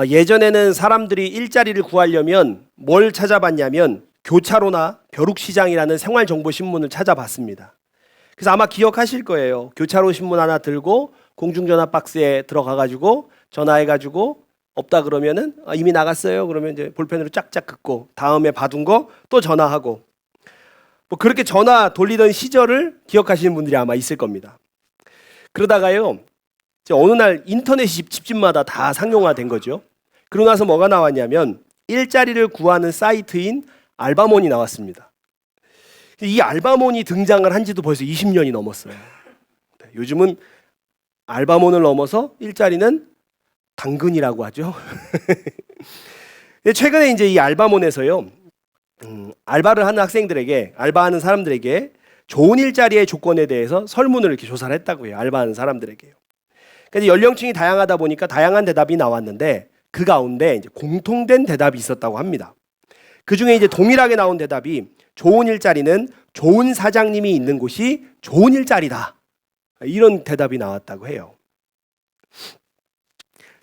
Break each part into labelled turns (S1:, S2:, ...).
S1: 예전에는 사람들이 일자리를 구하려면 뭘 찾아봤냐면 교차로나 벼룩시장이라는 생활정보신문을 찾아봤습니다. 그래서 아마 기억하실 거예요. 교차로 신문 하나 들고 공중전화 박스에 들어가가지고 전화해가지고 없다 그러면은 이미 나갔어요. 그러면 이제 볼펜으로 쫙쫙 긋고 다음에 받은 거 또 전화하고 뭐 그렇게 전화 돌리던 시절을 기억하시는 분들이 아마 있을 겁니다. 그러다가요. 이제 어느 날 인터넷이 집집마다 다 상용화된 거죠. 그러고 나서 뭐가 나왔냐면 일자리를 구하는 사이트인 알바몬이 나왔습니다. 이 알바몬이 등장을 한 지도 벌써 20년이 넘었어요. 요즘은 알바몬을 넘어서 일자리는 당근이라고 하죠. 최근에 이제 이 알바몬에서요, 알바를 하는 학생들에게, 알바하는 사람들에게 좋은 일자리의 조건에 대해서 설문을 이렇게 조사를 했다고 해요. 알바하는 사람들에게요. 그러니까 연령층이 다양하다 보니까 다양한 대답이 나왔는데 그 가운데 이제 공통된 대답이 있었다고 합니다. 그 중에 이제 동일하게 나온 대답이 좋은 일자리는 좋은 사장님이 있는 곳이 좋은 일자리다. 이런 대답이 나왔다고 해요.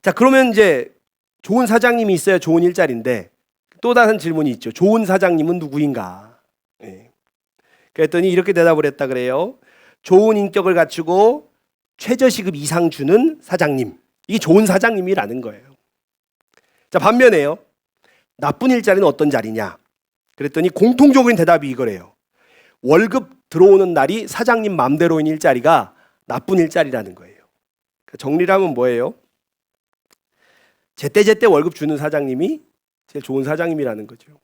S1: 자, 그러면 이제 좋은 사장님이 있어야 좋은 일자리인데 또 다른 질문이 있죠. 좋은 사장님은 누구인가? 그랬더니 이렇게 대답을 했다 그래요. 좋은 인격을 갖추고 최저시급 이상 주는 사장님. 이게 좋은 사장님이라는 거예요. 자, 반면에요. 나쁜 일자리는 어떤 자리냐? 그랬더니 공통적인 대답이 이거래요. 월급 들어오는 날이 사장님 맘대로인 일자리가 나쁜 일자리라는 거예요. 정리를 하면 뭐예요? 제때제때 월급 주는 사장님이 제일 좋은 사장님이라는 거죠.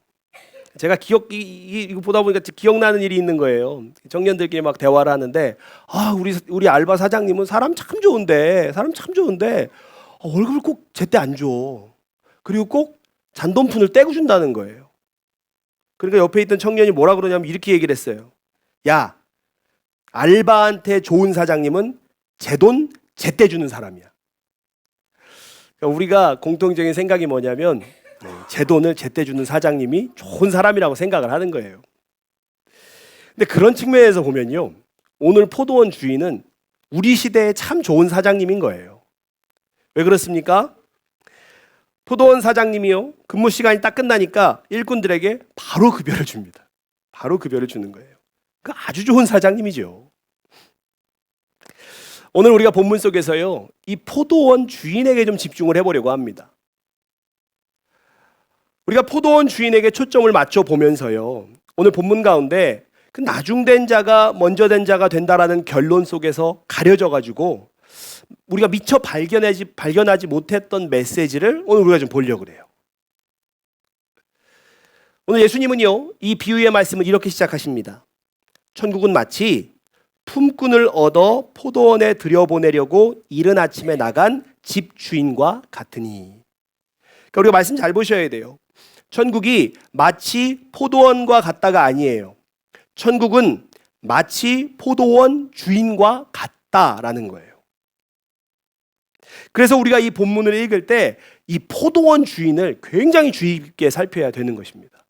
S1: 제가 이거 보다 보니까 기억나는 일이 있는 거예요. 청년들끼리 막 대화를 하는데 우리 알바 사장님은 사람 참 좋은데 월급을 꼭 제때 안 줘. 그리고 꼭 잔돈푼을 떼고 준다는 거예요. 그러니까 옆에 있던 청년이 뭐라 그러냐면 이렇게 얘기를 했어요. 야, 알바한테 좋은 사장님은 제 돈 제때 주는 사람이야. 그러니까 우리가 공통적인 생각이 뭐냐면 제 돈을 제때 주는 사장님이 좋은 사람이라고 생각을 하는 거예요. 근데 그런 측면에서 보면요. 오늘 포도원 주인은 우리 시대에 참 좋은 사장님인 거예요. 왜 그렇습니까? 포도원 사장님이요. 근무 시간이 딱 끝나니까 일꾼들에게 바로 급여를 줍니다. 바로 급여를 주는 거예요. 그 아주 좋은 사장님이죠. 오늘 우리가 본문 속에서요. 이 포도원 주인에게 좀 집중을 해보려고 합니다. 우리가 포도원 주인에게 초점을 맞춰 보면서요. 오늘 본문 가운데 그 나중된 자가 먼저 된 자가 된다라는 결론 속에서 가려져 가지고 우리가 미처 발견하지 못했던 메시지를 오늘 우리가 좀 보려고 그래요. 오늘 예수님은요. 이 비유의 말씀을 이렇게 시작하십니다. 천국은 마치 품꾼을 얻어 포도원에 들여보내려고 이른 아침에 나간 집주인과 같으니. 그러니까 우리가 말씀 잘 보셔야 돼요. 천국이 마치 포도원과 같다가 아니에요. 천국은 마치 포도원 주인과 같다라는 거예요. 그래서 우리가 이 본문을 읽을 때 이 포도원 주인을 굉장히 주의 깊게 살펴야 되는 것입니다.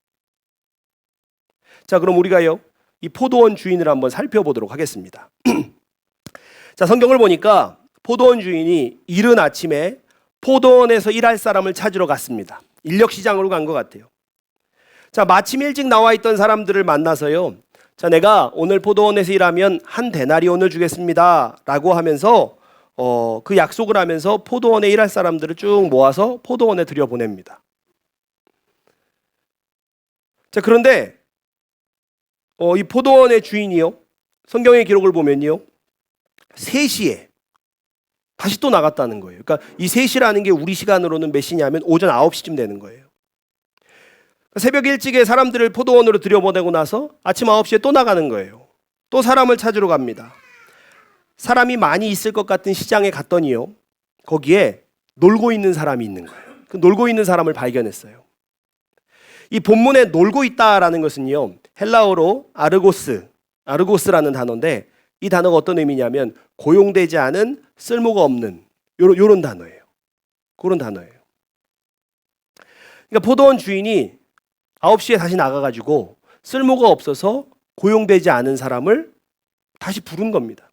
S1: 자, 그럼 우리가요, 이 포도원 주인을 한번 살펴보도록 하겠습니다. 자, 성경을 보니까 포도원 주인이 이른 아침에 포도원에서 일할 사람을 찾으러 갔습니다. 인력시장으로 간 것 같아요. 자, 마침 일찍 나와 있던 사람들을 만나서요. 자, 내가 오늘 포도원에서 일하면 한 데나리온을 주겠습니다. 라고 하면서 그 약속을 하면서 포도원에 일할 사람들을 쭉 모아서 포도원에 들여보냅니다. 자, 그런데 이 포도원의 주인이요. 성경의 기록을 보면요. 3시에 다시 또 나갔다는 거예요. 그러니까 이 3시라는 게 우리 시간으로는 몇 시냐면 오전 9시쯤 되는 거예요. 새벽 일찍에 사람들을 포도원으로 들여보내고 나서 아침 9시에 또 나가는 거예요. 또 사람을 찾으러 갑니다. 사람이 많이 있을 것 같은 시장에 갔더니요. 거기에 놀고 있는 사람이 있는 거예요. 그 놀고 있는 사람을 발견했어요. 이 본문에 놀고 있다라는 것은요. 헬라어로 아르고스라는 단어인데 이 단어가 어떤 의미냐면 고용되지 않은 쓸모가 없는 요런 단어예요. 그런 단어예요. 그러니까 포도원 주인이 9시에 다시 나가가지고 쓸모가 없어서 고용되지 않은 사람을 다시 부른 겁니다.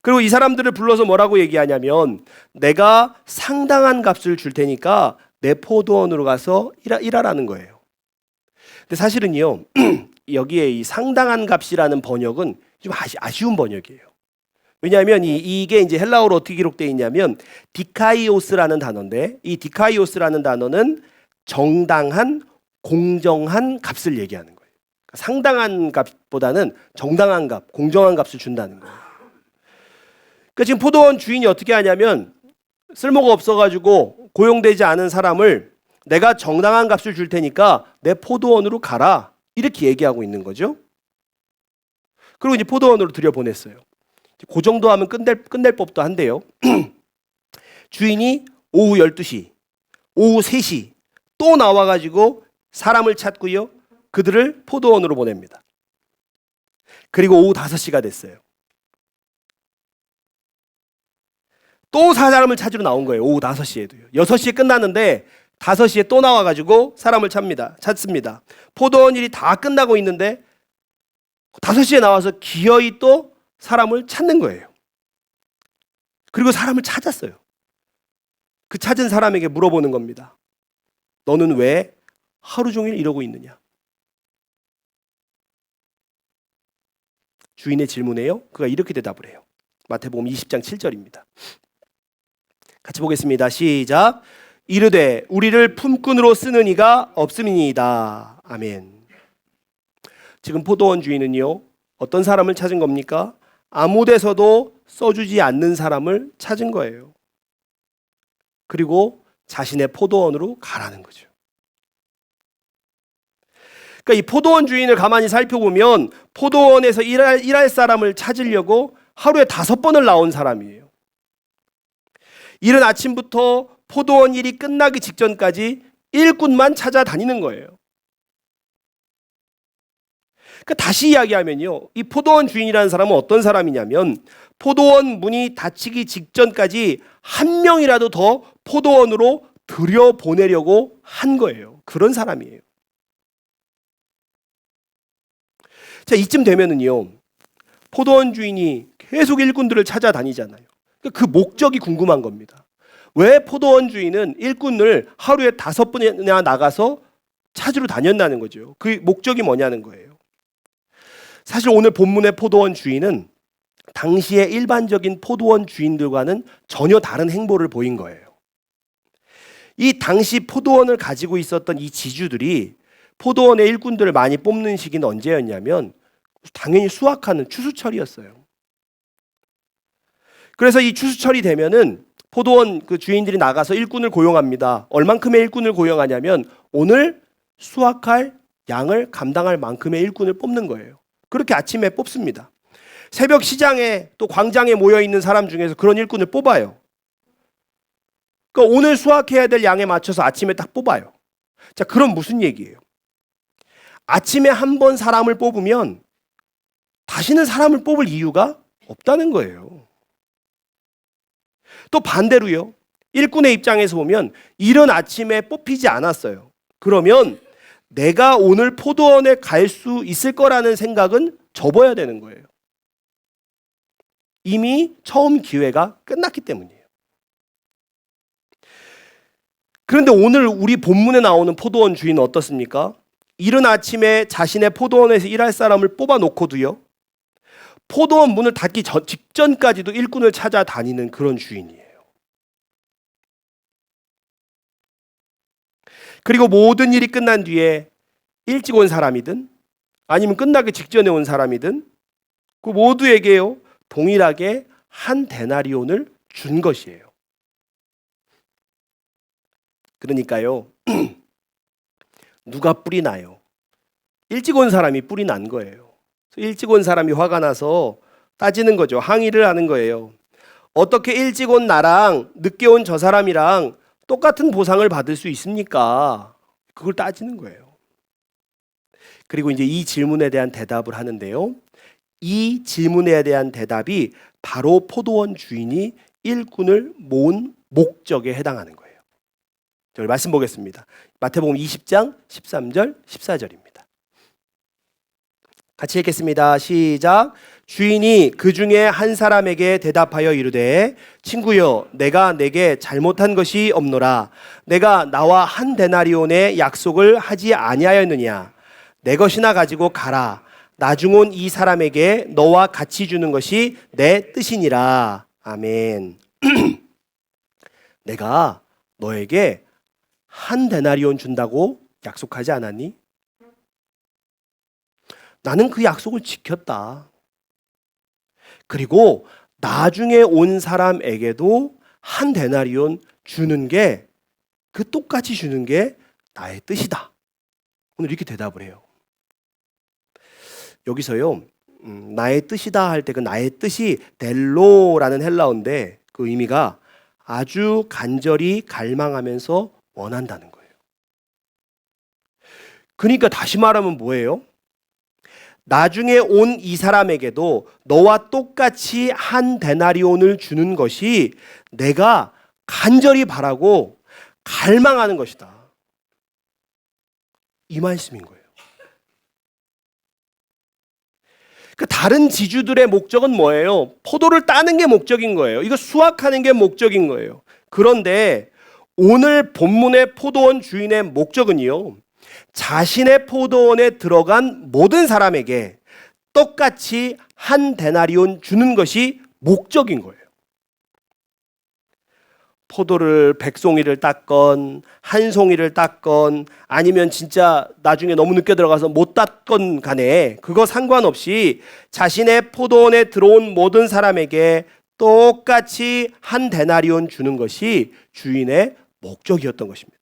S1: 그리고 이 사람들을 불러서 뭐라고 얘기하냐면 내가 상당한 값을 줄 테니까 내 포도원으로 가서 일하라는 거예요. 근데 사실은요, 여기에 이 상당한 값이라는 번역은 좀 아쉬운 번역이에요. 왜냐하면 이게 이제 헬라어로 어떻게 기록되어 있냐면 디카이오스라는 단어인데, 이 디카이오스라는 단어는 정당한, 공정한 값을 얘기하는 거예요. 그러니까 상당한 값보다는 정당한 값, 공정한 값을 준다는 거예요. 그러니까 지금 포도원 주인이 어떻게 하냐면 쓸모가 없어가지고 고용되지 않은 사람을 내가 정당한 값을 줄 테니까 내 포도원으로 가라, 이렇게 얘기하고 있는 거죠. 그리고 이제 포도원으로 들여보냈어요. 그 정도 하면 끝낼 법도 한데요. 주인이 오후 12시, 오후 3시 또 나와가지고 사람을 찾고요, 그들을 포도원으로 보냅니다. 그리고 오후 5시가 됐어요. 또 사람을 찾으러 나온 거예요. 오후 5시에도요. 6시에 끝났는데 5시에 또 나와가지고 사람을 찾습니다. 포도원 일이 다 끝나고 있는데 5시에 나와서 기어이 또 사람을 찾는 거예요. 그리고 사람을 찾았어요. 그 찾은 사람에게 물어보는 겁니다. 너는 왜 하루 종일 이러고 있느냐? 주인의 질문에요, 그가 이렇게 대답을 해요. 마태복음 20장 7절입니다. 같이 보겠습니다. 시작. 이르되 우리를 품꾼으로 쓰는 이가 없음이니이다. 아멘. 지금 포도원 주인은요, 어떤 사람을 찾은 겁니까? 아무 데서도 써주지 않는 사람을 찾은 거예요. 그리고 자신의 포도원으로 가라는 거죠. 그러니까 이 포도원 주인을 가만히 살펴보면 포도원에서 일할 사람을 찾으려고 하루에 5번을 나온 사람이에요. 이른 아침부터 포도원 일이 끝나기 직전까지 일꾼만 찾아다니는 거예요. 그러니까 다시 이야기하면요, 이 포도원 주인이라는 사람은 어떤 사람이냐면 포도원 문이 닫히기 직전까지 한 명이라도 더 포도원으로 들여보내려고 한 거예요. 그런 사람이에요. 자, 이쯤 되면은요, 포도원 주인이 계속 일꾼들을 찾아다니잖아요. 그 목적이 궁금한 겁니다. 왜 포도원 주인은 일꾼을 하루에 5번이나 나가서 찾으러 다녔다는 거죠. 그 목적이 뭐냐는 거예요. 사실 오늘 본문의 포도원 주인은 당시의 일반적인 포도원 주인들과는 전혀 다른 행보를 보인 거예요. 이 당시 포도원을 가지고 있었던 이 지주들이 포도원의 일꾼들을 많이 뽑는 시기는 언제였냐면 당연히 수확하는 추수철이었어요. 그래서 이 추수철이 되면은 포도원 그 주인들이 나가서 일꾼을 고용합니다. 얼만큼의 일꾼을 고용하냐면 오늘 수확할 양을 감당할 만큼의 일꾼을 뽑는 거예요. 그렇게 아침에 뽑습니다. 새벽 시장에 또 광장에 모여 있는 사람 중에서 그런 일꾼을 뽑아요. 그러니까 오늘 수확해야 될 양에 맞춰서 아침에 딱 뽑아요. 자, 그럼 무슨 얘기예요? 아침에 한 번 사람을 뽑으면 다시는 사람을 뽑을 이유가 없다는 거예요. 또 반대로요, 일꾼의 입장에서 보면 이른 아침에 뽑히지 않았어요. 그러면 내가 오늘 포도원에 갈 수 있을 거라는 생각은 접어야 되는 거예요. 이미 처음 기회가 끝났기 때문이에요. 그런데 오늘 우리 본문에 나오는 포도원 주인은 어떻습니까? 이른 아침에 자신의 포도원에서 일할 사람을 뽑아놓고도요, 포도원 문을 닫기 직전까지도 일꾼을 찾아다니는 그런 주인이에요. 그리고 모든 일이 끝난 뒤에 일찍 온 사람이든 아니면 끝나기 직전에 온 사람이든 그 모두에게요, 동일하게 한 데나리온을 준 것이에요. 그러니까요, 누가 뿔이 나요? 일찍 온 사람이 뿔이 난 거예요. 일찍 온 사람이 화가 나서 따지는 거죠. 항의를 하는 거예요. 어떻게 일찍 온 나랑 늦게 온 저 사람이랑 똑같은 보상을 받을 수 있습니까? 그걸 따지는 거예요. 그리고 이제 이 질문에 대한 대답을 하는데요, 이 질문에 대한 대답이 바로 포도원 주인이 일꾼을 모은 목적에 해당하는 거예요. 저희 말씀 보겠습니다. 마태복음 20장 13절 14절입니다. 같이 읽겠습니다. 시작. 주인이 그 중에 한 사람에게 대답하여 이르되 친구여 내가 내게 잘못한 것이 없노라. 내가 나와 한 데나리온의 약속을 하지 아니하였느냐. 내 것이나 가지고 가라. 나중 온 이 사람에게 너와 같이 주는 것이 내 뜻이니라. 아멘. 내가 너에게 한 데나리온 준다고 약속하지 않았니? 나는 그 약속을 지켰다. 그리고 나중에 온 사람에게도 한 데나리온 주는 게, 그 똑같이 주는 게 나의 뜻이다. 오늘 이렇게 대답을 해요. 여기서요, 나의 뜻이다 할 때 그 나의 뜻이 델로라는 헬라어인데 그 의미가 아주 간절히 갈망하면서 원한다는 거예요. 그러니까 다시 말하면 뭐예요? 나중에 온 이 사람에게도 너와 똑같이 한 데나리온을 주는 것이 내가 간절히 바라고 갈망하는 것이다. 이 말씀인 거예요. 그 다른 지주들의 목적은 뭐예요? 포도를 따는 게 목적인 거예요. 이거 수확하는 게 목적인 거예요. 그런데 오늘 본문의 포도원 주인의 목적은요, 자신의 포도원에 들어간 모든 사람에게 똑같이 한 데나리온 주는 것이 목적인 거예요. 포도를 100송이를 땄건 한 송이를 땄건 아니면 진짜 나중에 너무 늦게 들어가서 못 땄건 간에 그거 상관없이 자신의 포도원에 들어온 모든 사람에게 똑같이 한 데나리온 주는 것이 주인의 목적이었던 것입니다.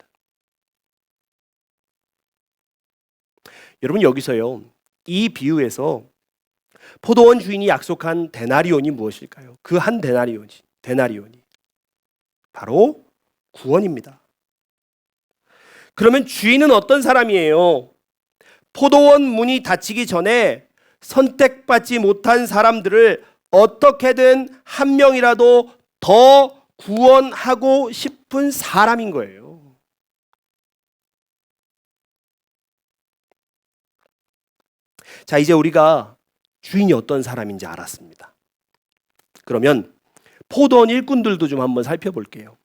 S1: 여러분, 여기서요, 이 비유에서 포도원 주인이 약속한 데나리온이 무엇일까요? 그 한 데나리온이 바로 구원입니다. 그러면 주인은 어떤 사람이에요? 포도원 문이 닫히기 전에 선택받지 못한 사람들을 어떻게든 한 명이라도 더 구원하고 싶은 사람인 거예요. 자, 이제 우리가 주인이 어떤 사람인지 알았습니다. 그러면 포도원 일꾼들도 좀 한번 살펴볼게요.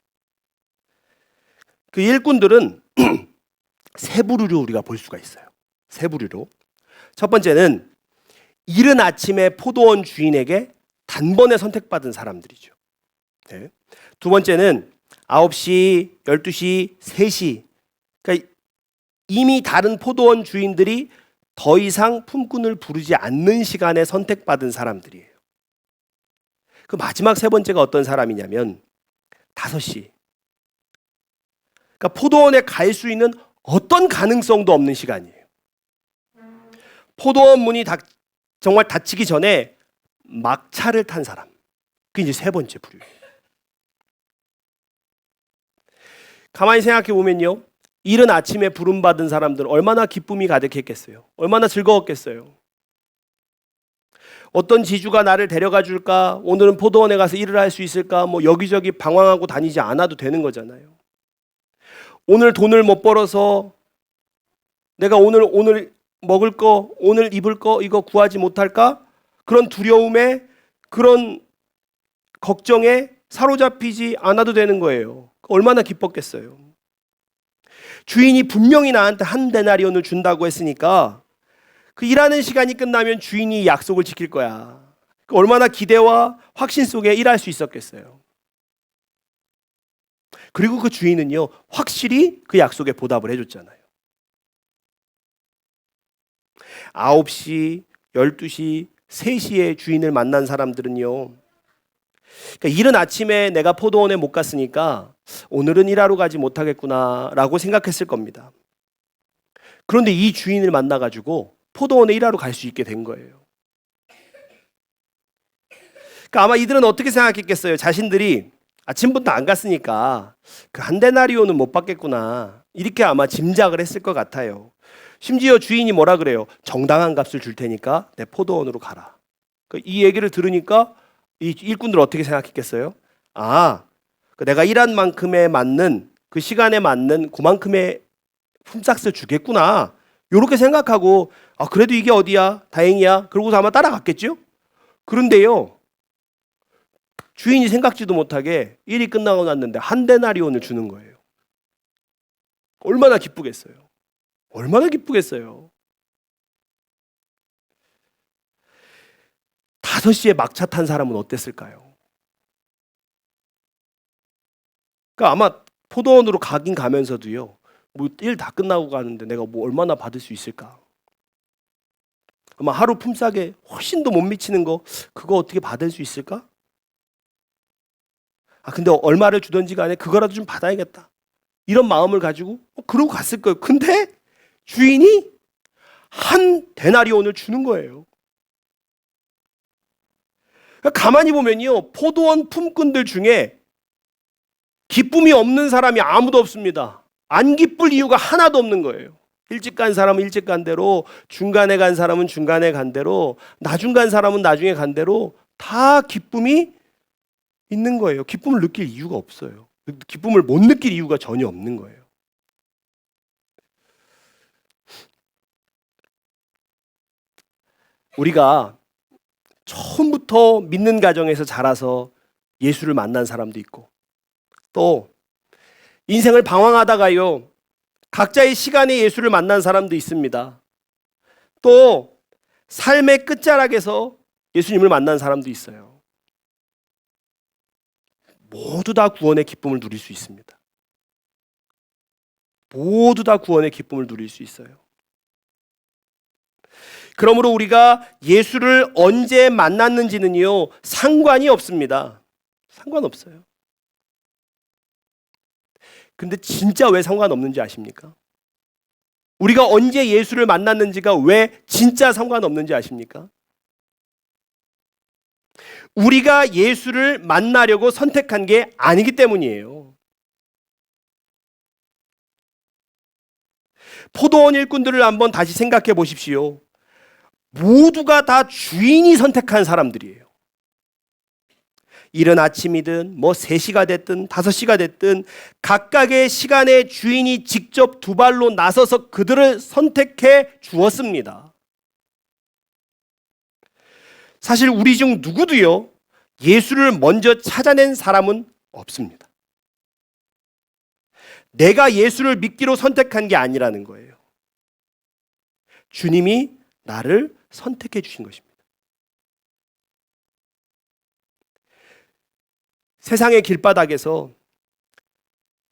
S1: 그 일꾼들은 세 부류로 우리가 볼 수가 있어요. 세 부류로. 첫 번째는 이른 아침에 포도원 주인에게 단번에 선택받은 사람들이죠. 네. 두 번째는 9시, 12시, 3시. 그러니까 이미 다른 포도원 주인들이 더 이상 품꾼을 부르지 않는 시간에 선택받은 사람들이에요. 그 마지막 세 번째가 어떤 사람이냐면 5시. 그러니까 포도원에 갈 수 있는 어떤 가능성도 없는 시간이에요. 포도원 문이 정말 닫히기 전에 막차를 탄 사람. 그게 이제 세 번째 부류예요. 가만히 생각해 보면요, 이른 아침에 부름받은 사람들은 얼마나 기쁨이 가득했겠어요. 얼마나 즐거웠겠어요. 어떤 지주가 나를 데려가 줄까? 오늘은 포도원에 가서 일을 할 수 있을까? 뭐 여기저기 방황하고 다니지 않아도 되는 거잖아요. 오늘 돈을 못 벌어서 내가 오늘 먹을 거, 오늘 입을 거 이거 구하지 못할까? 그런 두려움에, 그런 걱정에 사로잡히지 않아도 되는 거예요. 얼마나 기뻤겠어요. 주인이 분명히 나한테 한 데나리온을 준다고 했으니까 그 일하는 시간이 끝나면 주인이 약속을 지킬 거야. 얼마나 기대와 확신 속에 일할 수 있었겠어요. 그리고 그 주인은요, 확실히 그 약속에 보답을 해줬잖아요. 9시, 12시, 3시에 주인을 만난 사람들은요, 그러니까 이른 아침에 내가 포도원에 못 갔으니까 오늘은 일하러 가지 못하겠구나 라고 생각했을 겁니다. 그런데 이 주인을 만나가지고 포도원에 일하러 갈 수 있게 된 거예요. 그러니까 아마 이들은 어떻게 생각했겠어요? 자신들이 아침부터 안 갔으니까 그 한 데나리온은 못 받겠구나, 이렇게 아마 짐작을 했을 것 같아요. 심지어 주인이 뭐라 그래요? 정당한 값을 줄 테니까 내 포도원으로 가라. 이 얘기를 들으니까 이 일꾼들 어떻게 생각했겠어요? 아, 내가 일한 만큼에 맞는, 그 시간에 맞는 그만큼의 품삯을 주겠구나, 이렇게 생각하고 그래도 이게 어디야, 다행이야, 그러고서 아마 따라갔겠죠. 그런데요, 주인이 생각지도 못하게 일이 끝나고 났는데 한 데나리온을 주는 거예요. 얼마나 기쁘겠어요. 얼마나 기쁘겠어요. 5시에 막차 탄 사람은 어땠을까요? 그러니까 아마 포도원으로 가긴 가면서도요, 뭐 일 다 끝나고 가는데 내가 뭐 얼마나 받을 수 있을까? 아마 하루 품삯에 훨씬 더 못 미치는 거, 그거 어떻게 받을 수 있을까? 근데 얼마를 주던지 간에 그거라도 좀 받아야겠다, 이런 마음을 가지고 그러고 갔을 거예요. 근데 주인이 한 데나리온을 주는 거예요. 그러니까 가만히 보면요, 포도원 품꾼들 중에 기쁨이 없는 사람이 아무도 없습니다. 안 기쁠 이유가 하나도 없는 거예요. 일찍 간 사람은 일찍 간 대로, 중간에 간 사람은 중간에 간 대로, 나중 간 사람은 나중에 간 대로 다 기쁨이 있는 거예요. 기쁨을 느낄 이유가 없어요. 기쁨을 못 느낄 이유가 전혀 없는 거예요. 우리가 처음부터 믿는 가정에서 자라서 예수를 만난 사람도 있고, 또 인생을 방황하다가요, 각자의 시간에 예수를 만난 사람도 있습니다. 또 삶의 끝자락에서 예수님을 만난 사람도 있어요. 모두 다 구원의 기쁨을 누릴 수 있습니다. 모두 다 구원의 기쁨을 누릴 수 있어요. 그러므로 우리가 예수를 언제 만났는지는요, 상관이 없습니다. 상관없어요. 근데 진짜 왜 상관없는지 아십니까? 우리가 언제 예수를 만났는지가 왜 진짜 상관없는지 아십니까? 우리가 예수를 만나려고 선택한 게 아니기 때문이에요. 포도원 일꾼들을 한번 다시 생각해 보십시오. 모두가 다 주인이 선택한 사람들이에요. 이른 아침이든 뭐 3시가 됐든 5시가 됐든 각각의 시간에 주인이 직접 두 발로 나서서 그들을 선택해 주었습니다. 사실 우리 중 누구도요, 예수를 먼저 찾아낸 사람은 없습니다. 내가 예수를 믿기로 선택한 게 아니라는 거예요. 주님이 나를 선택해 주신 것입니다. 세상의 길바닥에서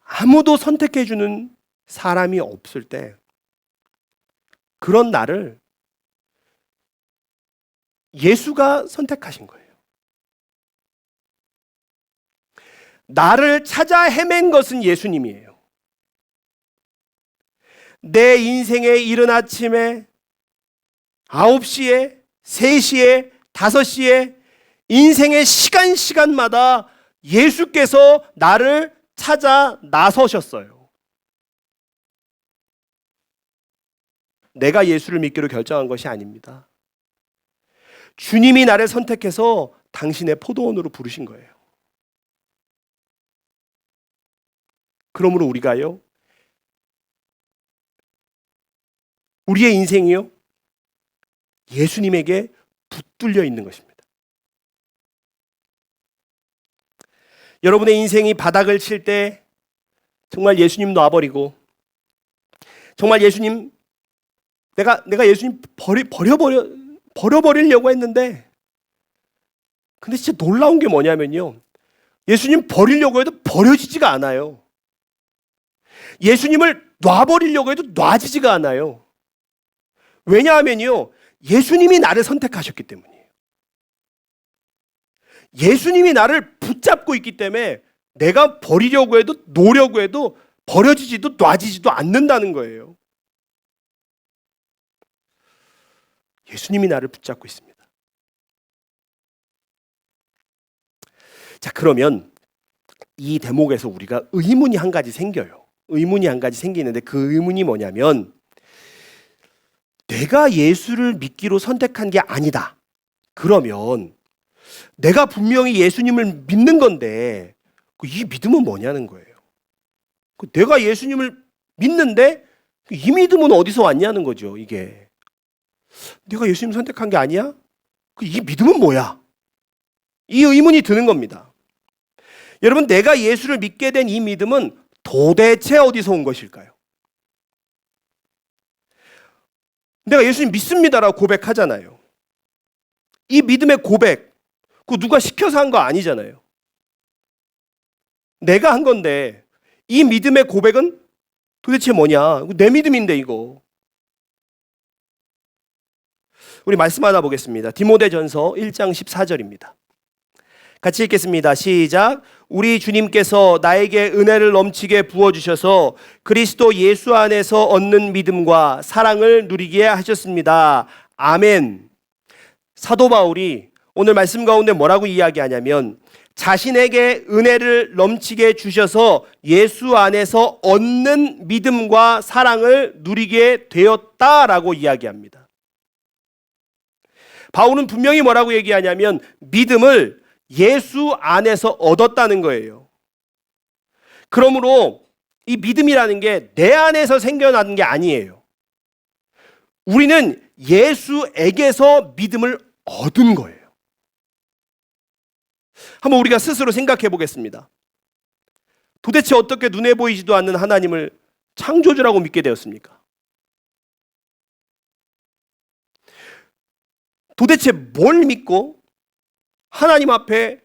S1: 아무도 선택해 주는 사람이 없을 때, 그런 나를 예수가 선택하신 거예요. 나를 찾아 헤맨 것은 예수님이에요. 내 인생의 이른 아침에 9시에, 3시에, 5시에 인생의 시간마다 예수께서 나를 찾아 나서셨어요. 내가 예수를 믿기로 결정한 것이 아닙니다. 주님이 나를 선택해서 당신의 포도원으로 부르신 거예요. 그러므로 우리가요, 우리의 인생이요, 예수님에게 붙들려 있는 것입니다. 여러분의 인생이 바닥을 칠 때 정말 예수님 놔버리고, 정말 예수님, 내가 예수님 버려버리려고 했는데, 근데 진짜 놀라운 게 뭐냐면요, 예수님 버리려고 해도 버려지지가 않아요. 예수님을 놔버리려고 해도 놔지지가 않아요. 왜냐하면요, 예수님이 나를 선택하셨기 때문이에요. 예수님이 나를 붙잡고 있기 때문에 내가 버리려고 해도 놓으려고 해도 버려지지도 놔지지도 않는다는 거예요. 예수님이 나를 붙잡고 있습니다. 자, 그러면 이 대목에서 우리가 의문이 한 가지 생겨요. 의문이 한 가지 생기는데, 그 의문이 뭐냐면, 내가 예수를 믿기로 선택한 게 아니다. 그러면 내가 분명히 예수님을 믿는 건데 이 믿음은 뭐냐는 거예요. 내가 예수님을 믿는데 이 믿음은 어디서 왔냐는 거죠. 이게 내가 예수님 선택한 게 아니야? 이 믿음은 뭐야? 이 의문이 드는 겁니다. 여러분, 내가 예수를 믿게 된 이 믿음은 도대체 어디서 온 것일까요? 내가 예수님 믿습니다라고 고백하잖아요. 이 믿음의 고백, 그거 누가 시켜서 한 거 아니잖아요. 내가 한 건데 이 믿음의 고백은 도대체 뭐냐? 내 믿음인데 이거. 우리 말씀 하나 보겠습니다. 디모데전서 1장 14절입니다. 같이 읽겠습니다. 시작. 우리 주님께서 나에게 은혜를 넘치게 부어주셔서 그리스도 예수 안에서 얻는 믿음과 사랑을 누리게 하셨습니다. 아멘. 사도 바울이 오늘 말씀 가운데 뭐라고 이야기하냐면 자신에게 은혜를 넘치게 주셔서 예수 안에서 얻는 믿음과 사랑을 누리게 되었다라고 이야기합니다. 바울은 분명히 뭐라고 얘기하냐면 믿음을 예수 안에서 얻었다는 거예요. 그러므로 이 믿음이라는 게 내 안에서 생겨나는 게 아니에요. 우리는 예수에게서 믿음을 얻은 거예요. 한번 우리가 스스로 생각해 보겠습니다. 도대체 어떻게 눈에 보이지도 않는 하나님을 창조주라고 믿게 되었습니까? 도대체 뭘 믿고 하나님 앞에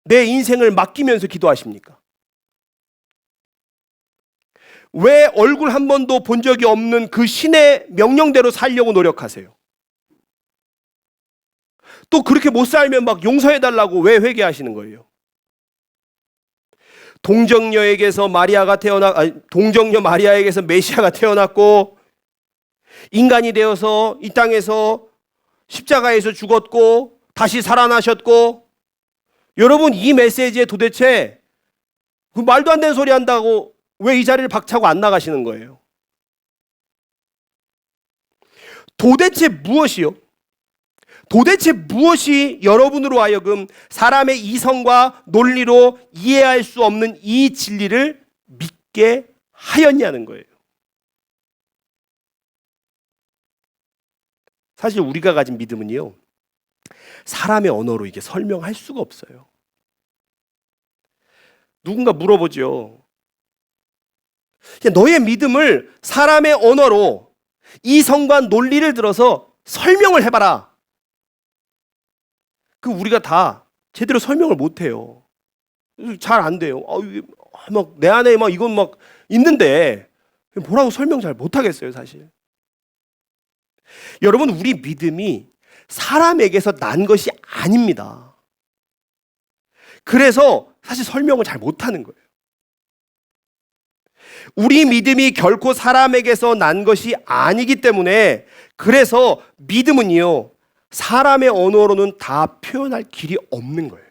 S1: 내 인생을 맡기면서 기도하십니까? 왜 얼굴 한 번도 본 적이 없는 그 신의 명령대로 살려고 노력하세요? 또 그렇게 못 살면 막 용서해달라고 왜 회개하시는 거예요? 동정녀 마리아에게서 메시아가 태어났고 인간이 되어서 이 땅에서 십자가에서 죽었고 다시 살아나셨고, 여러분 이 메시지에 도대체 그 말도 안 되는 소리 한다고 왜 이 자리를 박차고 안 나가시는 거예요? 도대체 무엇이요? 도대체 무엇이 여러분으로 하여금 사람의 이성과 논리로 이해할 수 없는 이 진리를 믿게 하였냐는 거예요. 사실 우리가 가진 믿음은요, 사람의 언어로 이게 설명할 수가 없어요. 누군가 물어보죠. 너의 믿음을 사람의 언어로 이성과 논리를 들어서 설명을 해봐라. 그 우리가 다 제대로 설명을 못해요. 잘 안 돼요. 막 내 안에 막 이건 막 있는데 뭐라고 설명 잘 못하겠어요, 사실. 여러분, 우리 믿음이 사람에게서 난 것이 아닙니다. 그래서 사실 설명을 잘 못하는 거예요. 우리 믿음이 결코 사람에게서 난 것이 아니기 때문에, 그래서 믿음은요, 사람의 언어로는 다 표현할 길이 없는 거예요.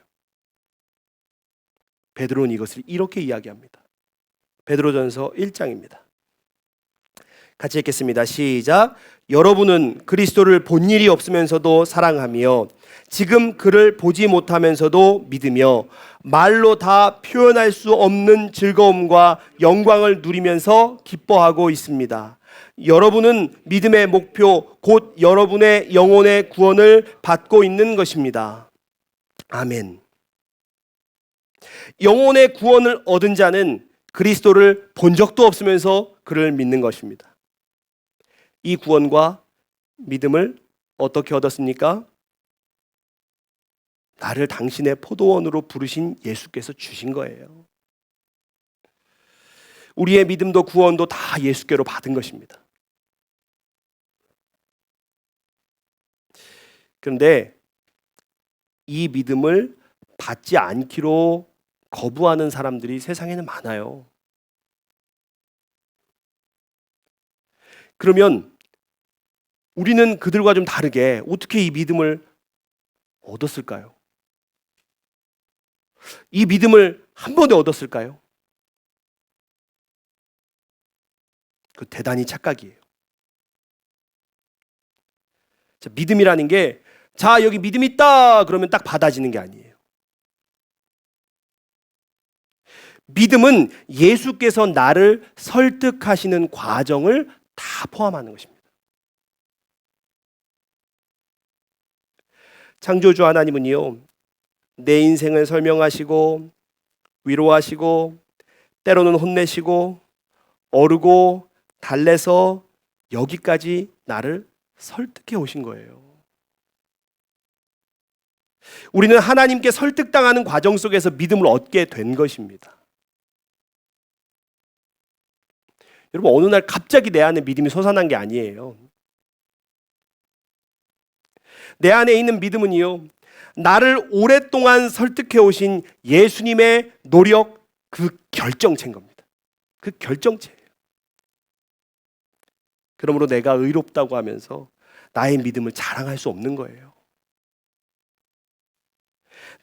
S1: 베드로는 이것을 이렇게 이야기합니다. 베드로전서 1장입니다. 같이 읽겠습니다. 시작. 여러분은 그리스도를 본 일이 없으면서도 사랑하며 지금 그를 보지 못하면서도 믿으며 말로 다 표현할 수 없는 즐거움과 영광을 누리면서 기뻐하고 있습니다. 여러분은 믿음의 목표, 곧 여러분의 영혼의 구원을 받고 있는 것입니다. 아멘. 영혼의 구원을 얻은 자는 그리스도를 본 적도 없으면서 그를 믿는 것입니다. 이 구원과 믿음을 어떻게 얻었습니까? 나를 당신의 포도원으로 부르신 예수께서 주신 거예요. 우리의 믿음도 구원도 다 예수께로 받은 것입니다. 그런데 이 믿음을 받지 않기로 거부하는 사람들이 세상에는 많아요. 그러면 우리는 그들과 좀 다르게 어떻게 이 믿음을 얻었을까요? 이 믿음을 한 번에 얻었을까요? 그 대단히 착각이에요. 자, 믿음이라는 게, 자, 여기 믿음 있다 그러면 딱 받아지는 게 아니에요. 믿음은 예수께서 나를 설득하시는 과정을 다 포함하는 것입니다. 창조주 하나님은요, 내 인생을 설명하시고 위로하시고 때로는 혼내시고 어르고 달래서 여기까지 나를 설득해 오신 거예요. 우리는 하나님께 설득당하는 과정 속에서 믿음을 얻게 된 것입니다. 여러분, 어느 날 갑자기 내 안에 믿음이 솟아난 게 아니에요. 내 안에 있는 믿음은요, 나를 오랫동안 설득해 오신 예수님의 노력, 그 결정체인 겁니다. 그 결정체예요. 그러므로 내가 의롭다고 하면서 나의 믿음을 자랑할 수 없는 거예요.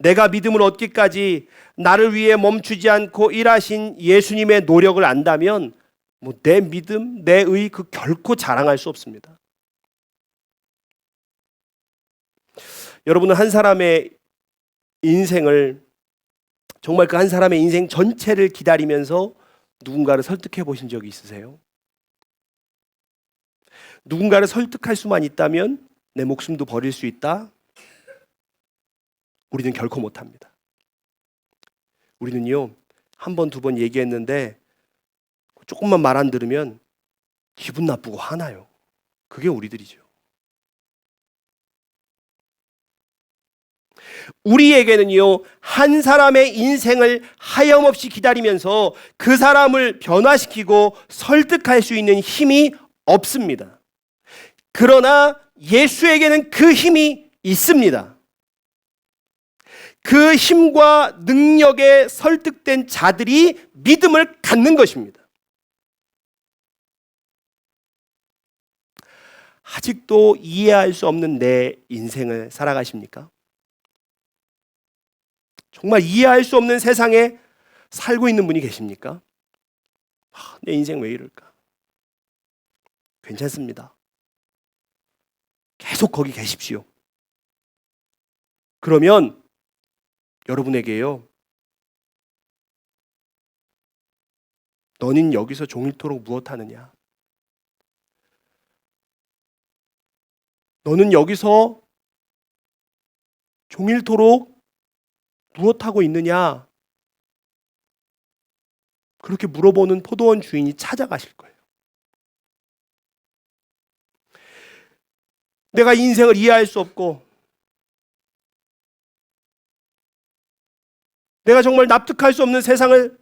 S1: 내가 믿음을 얻기까지 나를 위해 멈추지 않고 일하신 예수님의 노력을 안다면 내 믿음, 내 의 그 결코 자랑할 수 없습니다. 여러분은 한 사람의 인생을, 정말 그 한 사람의 인생 전체를 기다리면서 누군가를 설득해 보신 적이 있으세요? 누군가를 설득할 수만 있다면 내 목숨도 버릴 수 있다? 우리는 결코 못합니다. 우리는요, 한 번, 두 번 얘기했는데 조금만 말 안 들으면 기분 나쁘고 화나요. 그게 우리들이죠. 우리에게는요, 한 사람의 인생을 하염없이 기다리면서 그 사람을 변화시키고 설득할 수 있는 힘이 없습니다. 그러나 예수에게는 그 힘이 있습니다. 그 힘과 능력에 설득된 자들이 믿음을 갖는 것입니다. 아직도 이해할 수 없는 내 인생을 살아가십니까? 정말 이해할 수 없는 세상에 살고 있는 분이 계십니까? 내 인생 왜 이럴까? 괜찮습니다. 계속 거기 계십시오. 그러면 여러분에게요, 너는 여기서 종일토록 무엇하느냐? 너는 여기서 종일토록 무엇하고 있느냐? 그렇게 물어보는 포도원 주인이 찾아가실 거예요. 내가 인생을 이해할 수 없고 내가 정말 납득할 수 없는 세상을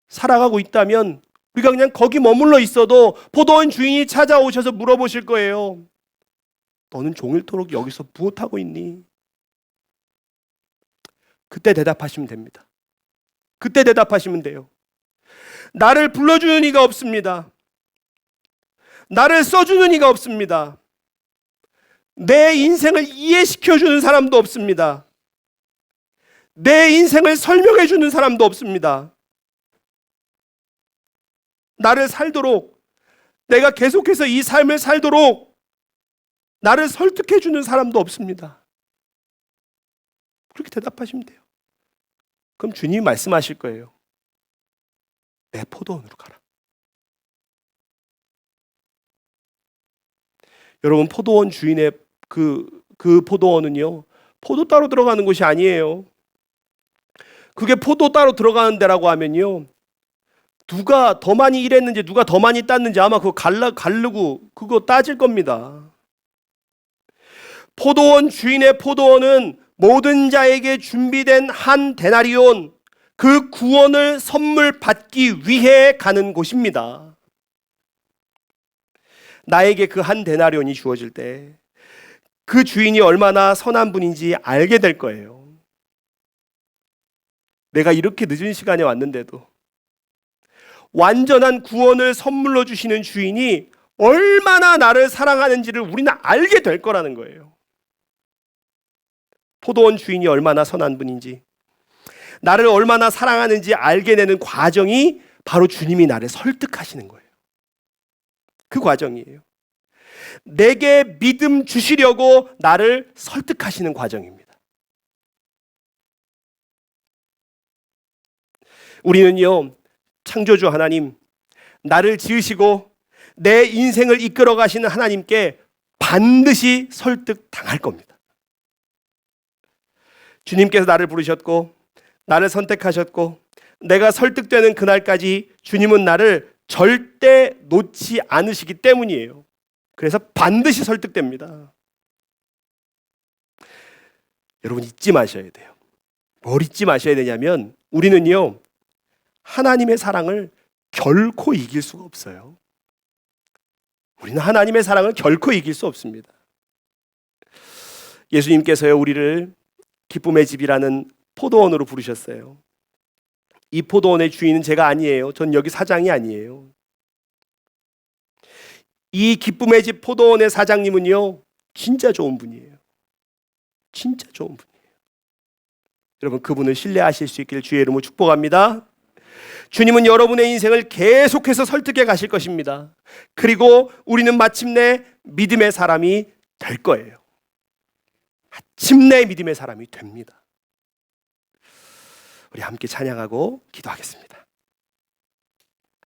S1: 살아가고 있다면 우리가 그냥 거기 머물러 있어도 포도원 주인이 찾아오셔서 물어보실 거예요. 너는 종일토록 여기서 무엇하고 있니? 그때 대답하시면 됩니다. 그때 대답하시면 돼요. 나를 불러주는 이가 없습니다. 나를 써주는 이가 없습니다. 내 인생을 이해시켜주는 사람도 없습니다. 내 인생을 설명해주는 사람도 없습니다. 나를 살도록, 내가 계속해서 이 삶을 살도록 나를 설득해주는 사람도 없습니다. 그렇게 대답하시면 돼요. 그럼 주님이 말씀하실 거예요. 내 포도원으로 가라. 여러분, 포도원 주인의 그 포도원은요, 포도 따로 들어가는 곳이 아니에요. 그게 포도 따로 들어가는 데라고 하면요, 누가 더 많이 일했는지 누가 더 많이 땄는지 아마 그거 가르고 그거 따질 겁니다. 포도원 주인의 포도원은 모든 자에게 준비된 한 데나리온, 그 구원을 선물 받기 위해 가는 곳입니다. 나에게 그 한 데나리온이 주어질 때 그 주인이 얼마나 선한 분인지 알게 될 거예요. 내가 이렇게 늦은 시간에 왔는데도 완전한 구원을 선물로 주시는 주인이 얼마나 나를 사랑하는지를 우리는 알게 될 거라는 거예요. 포도원 주인이 얼마나 선한 분인지, 나를 얼마나 사랑하는지 알게 되는 과정이 바로 주님이 나를 설득하시는 거예요. 그 과정이에요. 내게 믿음 주시려고 나를 설득하시는 과정입니다. 우리는요, 창조주 하나님, 나를 지으시고 내 인생을 이끌어 가시는 하나님께 반드시 설득당할 겁니다. 주님께서 나를 부르셨고 나를 선택하셨고 내가 설득되는 그날까지 주님은 나를 절대 놓지 않으시기 때문이에요. 그래서 반드시 설득됩니다. 여러분 잊지 마셔야 돼요. 뭘 잊지 마셔야 되냐면 우리는요 하나님의 사랑을 결코 이길 수가 없어요. 우리는 하나님의 사랑을 결코 이길 수 없습니다. 예수님께서요 우리를 기쁨의 집이라는 포도원으로 부르셨어요. 이 포도원의 주인은 제가 아니에요. 전 여기 사장이 아니에요. 이 기쁨의 집 포도원의 사장님은요 진짜 좋은 분이에요. 진짜 좋은 분이에요. 여러분 그분을 신뢰하실 수 있기를 주의 이름으로 축복합니다. 주님은 여러분의 인생을 계속해서 설득해 가실 것입니다. 그리고 우리는 마침내 믿음의 사람이 될 거예요. 마침내 믿음의 사람이 됩니다. 우리 함께 찬양하고 기도하겠습니다.